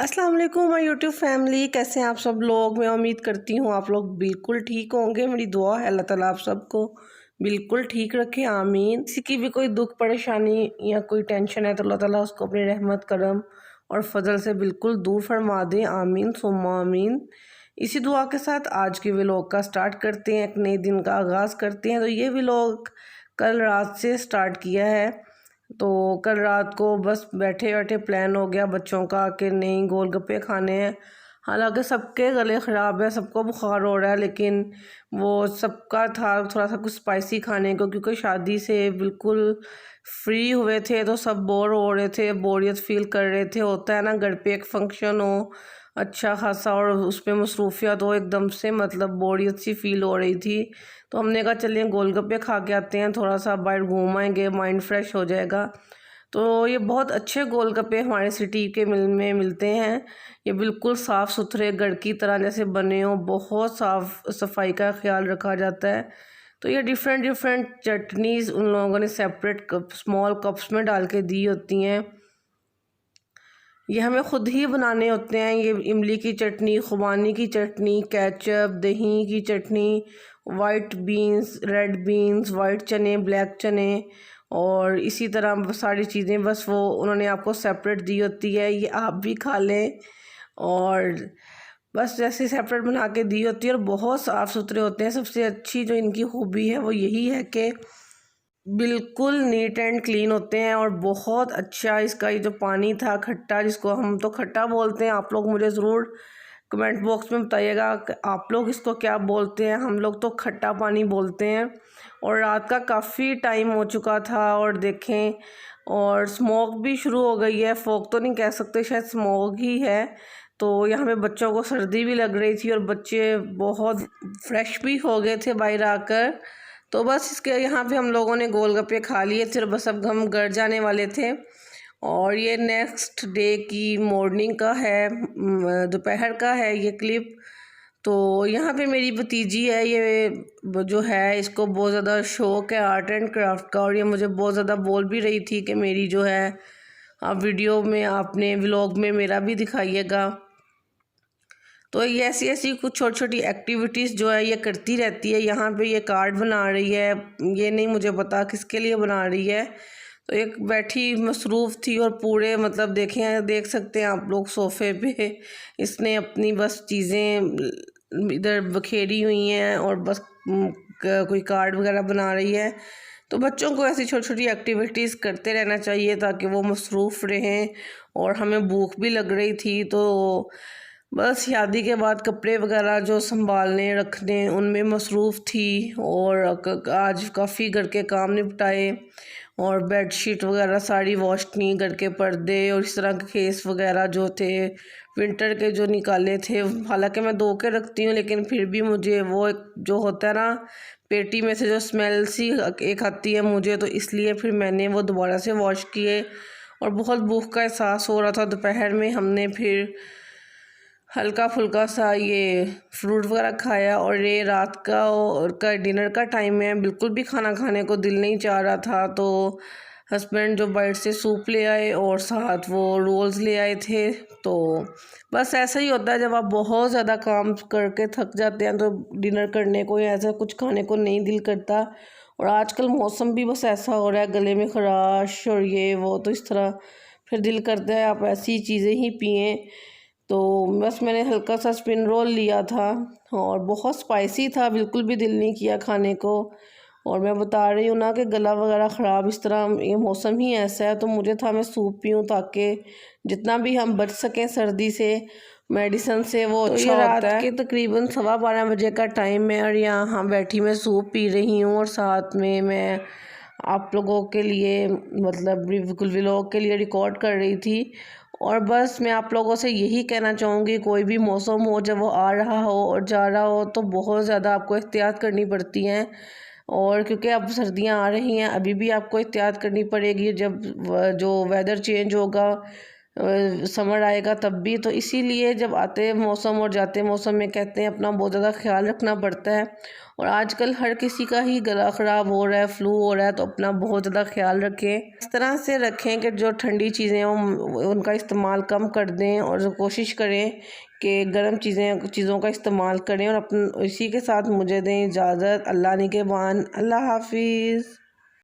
अस्सलाम वालेकुम my YouTube family, कैसे हैं आप सब लोग। मैं उम्मीद करती हूँ आप लोग बिल्कुल ठीक होंगे। मेरी दुआ है अल्लाह ताला आप सबको बिल्कुल ठीक रखे, आमीन। किसी की भी कोई दुख परेशानी या कोई टेंशन है तो अल्लाह ताला उसको अपनी रहमत करम और फजल से बिल्कुल दूर फरमा दें, आमीन सुम्मा आमीन। इसी दुआ के साथ आज के व्लॉग का स्टार्ट करते हैं, एक नए दिन का आगाज़ करते हैं। तो ये व्लॉग कल रात से स्टार्ट किया है। तो कल रात को बस बैठे बैठे प्लान हो गया बच्चों का कि नहीं गोलगप्पे खाने हैं। हालांकि सबके गले ख़राब है, सबको बुखार हो रहा है, लेकिन वो सबका था थोड़ा सा कुछ स्पाइसी खाने को, क्योंकि शादी से बिल्कुल फ्री हुए थे तो सब बोर हो रहे थे, बोरियत फील कर रहे थे। होता है ना, घर पे एक फंक्शन हो अच्छा खासा और उसमें मसरूफियत हो, एकदम से मतलब बोरियत सी फील हो रही थी। तो हमने कहा चलिए गोलगप्पे खा के आते हैं, थोड़ा सा बाहर घूम आएंगे, माइंड फ्रेश हो जाएगा। तो ये बहुत अच्छे गोलगप्पे हमारे सिटी के में मिलते हैं। ये बिल्कुल साफ़ सुथरे घर की तरह जैसे बने हो, बहुत साफ़ सफाई का ख्याल रखा जाता है। तो ये डिफरेंट डिफरेंट चटनीज़ उन लोगों ने सेपरेट कप स्मॉल कप्स में डाल के दी होती हैं। ये हमें ख़ुद ही बनाने होते हैं। ये इमली की चटनी, खुबानी की चटनी, केचप, दही की chutney, white beans, red beans, white चने, ब्लैक चने और इसी तरह सारी चीज़ें बस वो उन्होंने आपको सेपरेट दी होती है। ये आप भी खा लें और बस जैसे सेपरेट बना के दी होती है और बहुत साफ़ सुथरे होते हैं। सबसे अच्छी जो इनकी खूबी है वो यही है कि बिल्कुल नीट एंड क्लीन होते हैं और बहुत अच्छा इसका ये जो पानी था खट्टा, जिसको हम तो खट्टा बोलते हैं, आप लोग मुझे ज़रूर कमेंट बॉक्स में बताइएगा कि आप लोग इसको क्या बोलते हैं। हम लोग तो खट्टा पानी बोलते हैं। और रात का काफ़ी टाइम हो चुका था और देखें और स्मोक भी शुरू हो गई है। फोक तो नहीं कह सकते, शायद स्मोक ही है। तो यहाँ पे बच्चों को सर्दी भी लग रही थी और बच्चे बहुत फ्रेश भी हो गए थे बाहर आकर। तो बस इसके यहाँ पे हम लोगों ने गोलगप्पे खा लिए थे, बस अब हम घर जाने वाले थे। और ये नेक्स्ट डे की मॉर्निंग का है, दोपहर का है ये क्लिप। तो यहाँ पे मेरी भतीजी है, ये जो है इसको बहुत ज़्यादा शौक़ है आर्ट एंड क्राफ्ट का, और ये मुझे बहुत ज़्यादा बोल भी रही थी कि मेरी जो है आप वीडियो में आपने व्लॉग में मेरा भी दिखाइएगा। तो ये ऐसी ऐसी कुछ छोटी छोटी एक्टिविटीज़ जो है ये करती रहती है। यहाँ पे ये कार्ड बना रही है, ये नहीं मुझे पता किसके लिए बना रही है। तो एक बैठी मसरूफ़ थी और पूरे मतलब देख सकते हैं आप लोग सोफ़े पे इसने अपनी बस चीज़ें इधर बखेरी हुई हैं और बस कोई कार्ड वगैरह बना रही है। तो बच्चों को ऐसी छोटी छोटी एक्टिविटीज़ करते रहना चाहिए ताकि वो मसरूफ़ रहें। और हमें भूख भी लग रही थी, तो बस शादी के बाद कपड़े वगैरह जो संभालने रखने उनमें मसरूफ़ थी। और आज काफ़ी घर के काम निपटाए और बेडशीट वगैरह सारी वॉश की, घर के पर्दे और इस तरह के केस वगैरह जो थे विंटर के जो निकाले थे। हालांकि मैं धो के रखती हूँ, लेकिन फिर भी मुझे वो एक जो होता है ना पेटी में से जो स्मेल सी एक आती है मुझे, तो इसलिए फिर मैंने वो दोबारा से वॉश किए। और बहुत भूख का एहसास हो रहा था दोपहर में, हमने फिर हल्का फुल्का सा ये फ्रूट वगैरह खाया। और ये रात का और का डिनर का टाइम है, बिल्कुल भी खाना खाने को दिल नहीं चाह रहा था। तो हस्बैंड जो बाहर से सूप ले आए और साथ वो रोल्स ले आए थे। तो बस ऐसा ही होता है, जब आप बहुत ज़्यादा काम करके थक जाते हैं तो डिनर करने को या ऐसा कुछ खाने को नहीं दिल करता। और आजकल मौसम भी बस ऐसा हो रहा है, गले में खराश और ये वो, तो इस तरह फिर दिल करता है आप ऐसी चीज़ें ही पिएँ। तो बस मैंने हल्का सा स्प्रिंग रोल लिया था और बहुत स्पाइसी था, बिल्कुल भी दिल नहीं किया खाने को। और मैं बता रही हूँ ना कि गला वगैरह ख़राब, इस तरह ये मौसम ही ऐसा है, तो मुझे था मैं सूप पीऊँ ताकि जितना भी हम बच सकें सर्दी से, मेडिसिन से, वो तो अच्छा होता है। रात के तकरीबन 12:15 बजे का टाइम है और यहाँ बैठी मैं सूप पी रही हूँ और साथ में मैं आप लोगों के लिए मतलब बिल्कुल व्लॉग के लिए रिकॉर्ड कर रही थी। और बस मैं आप लोगों से यही कहना चाहूँगी, कोई भी मौसम हो, जब वो आ रहा हो और जा रहा हो तो बहुत ज़्यादा आपको एहतियात करनी पड़ती हैं। और क्योंकि अब सर्दियाँ आ रही हैं, अभी भी आपको एहतियात करनी पड़ेगी। जब जो वेदर चेंज होगा समर आएगा तब भी। तो इसीलिए जब आते मौसम और जाते मौसम में कहते हैं अपना बहुत ज़्यादा ख्याल रखना पड़ता है। और आजकल हर किसी का ही गला ख़राब हो रहा है, फ्लू हो रहा है, तो अपना बहुत ज़्यादा ख्याल रखें। इस तरह से रखें कि जो ठंडी चीज़ें उनका इस्तेमाल कम कर दें और कोशिश करें कि गर्म चीज़ों का इस्तेमाल करें। और इसी के साथ मुझे दें इजाज़त। अल्लाह निगहबान। अल्लाह हाफिज़।